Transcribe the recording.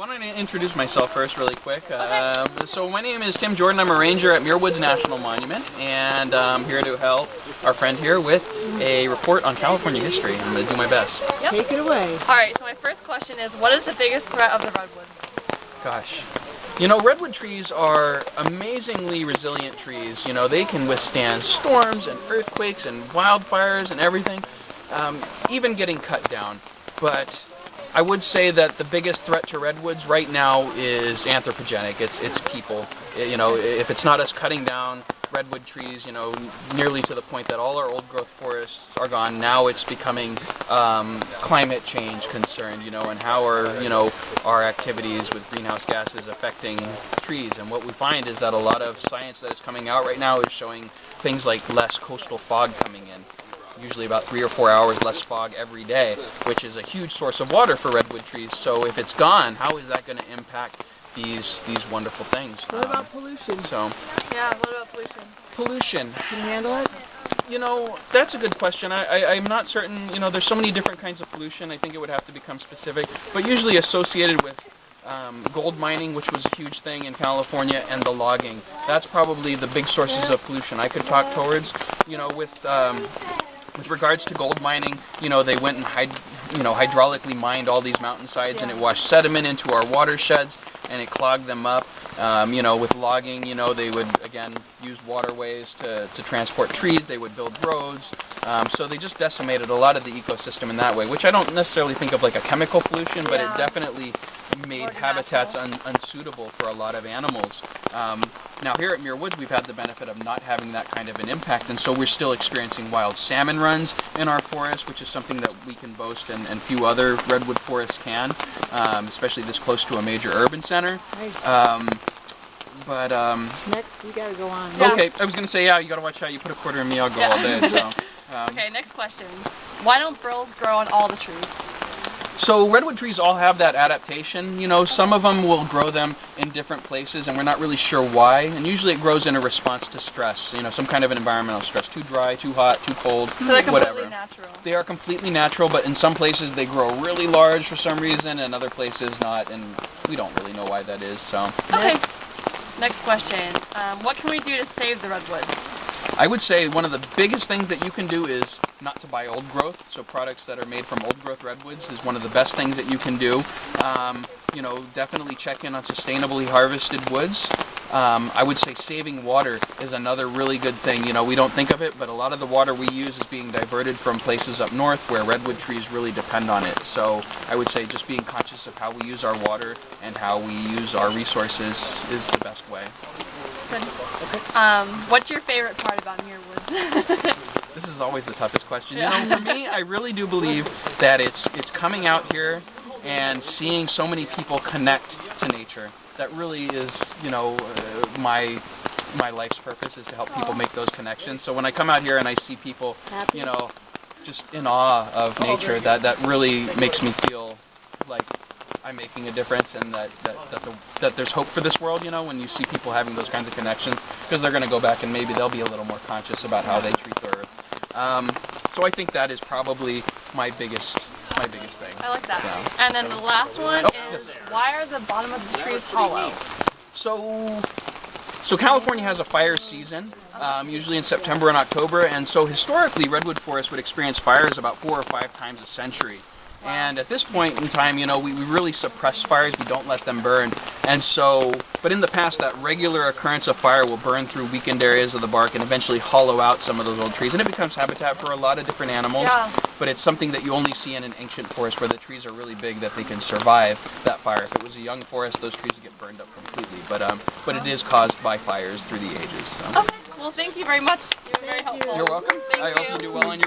Why don't I introduce myself first really quick. So my name is Tim Jordan. I'm a ranger at Muir Woods National Monument, and I'm here to help our friend here with a report on California history. I'm going to do my best. Yep. Take it away. Alright, so my first question is, what is the biggest threat of the redwoods? Gosh. You know, redwood trees are amazingly resilient trees. You know, they can withstand storms and earthquakes and wildfires and everything, even getting cut down. But I would say that the biggest threat to redwoods right now is anthropogenic. It's people. You know, if it's not us cutting down redwood trees, you know, nearly to the point that all our old growth forests are gone, now it's becoming climate change concerned, you know, and how are, you know, our activities with greenhouse gases affecting trees. And what we find is that a lot of science that is coming out right now is showing things like less coastal fog coming in. Usually about 3 or 4 hours less fog every day, which is a huge source of water for redwood trees. So if it's gone, how is that going to impact these wonderful things? What about pollution? Yeah, what about pollution? Pollution. Can you handle it? You know, that's a good question. I'm not certain. You know, there's so many different kinds of pollution. I think it would have to become specific, but usually associated with gold mining, which was a huge thing in California, and the logging. That's probably the big sources of pollution I could talk towards. You know, with regards to gold mining, you know, they went and hydraulically mined all these mountainsides, and it washed sediment into our watersheds, and it clogged them up. You know, with logging, you know, they would again use waterways to transport trees. They would build roads. So they just decimated a lot of the ecosystem in that way, which I don't necessarily think of like a chemical pollution, but it definitely made habitats unsuitable for a lot of animals. Now here at Muir Woods, we've had the benefit of not having that kind of an impact, and so we're still experiencing wild salmon runs in our forest, which is something that we can boast and few other redwood forests can, especially this close to a major urban center. Next, we gotta go on. Yeah. Okay, I was gonna say, yeah, you gotta watch out. You put a quarter in me, I'll go all day. So. Okay, next question. Why don't burls grow on all the trees? So redwood trees all have that adaptation. You know, some of them will grow them in different places, and we're not really sure why. And usually it grows in a response to stress. You know, some kind of an environmental stress. Too dry, too hot, too cold, so they're whatever. Completely natural. They are completely natural, but in some places they grow really large for some reason, and other places not. And we don't really know why that is. So. Okay. Next question. What can we do to save the redwoods? I would say one of the biggest things that you can do is not to buy old growth. So products that are made from old growth redwoods is one of the best things that you can do. You know, definitely check in on sustainably harvested woods. I would say saving water is another really good thing. You know, we don't think of it, but a lot of the water we use is being diverted from places up north where redwood trees really depend on it. So I would say just being conscious of how we use our water and how we use our resources is the best way. That's good. What's your favorite part about Muir Woods? This is always the toughest question. You know, for me, I really do believe that it's coming out here and seeing so many people connect to nature. That really is, you know, my life's purpose is to help people make those connections. So when I come out here and I see people, you know, just in awe of nature, that really makes me feel like I'm making a difference, and that there's hope for this world, you know, when you see people having those kinds of connections, because they're going to go back and maybe they'll be a little more conscious about how they treat the earth. So I think that is probably my biggest thing. I like that. Yeah. And then the last one is, why are the bottom of the trees hollow? So California has a fire season, usually in September and October, and so historically redwood forests would experience fires about 4 or 5 times a century. And at this point in time, you know, we really suppress fires, we don't let them burn. And so, but in the past, that regular occurrence of fire will burn through weakened areas of the bark and eventually hollow out some of those old trees. And it becomes habitat for a lot of different animals. Yeah. But it's something that you only see in an ancient forest where the trees are really big, that they can survive that fire. If it was a young forest, those trees would get burned up completely. But it is caused by fires through the ages. So. Okay, well thank you very much. You were very helpful. You're welcome. Thank I you. hope you do well on your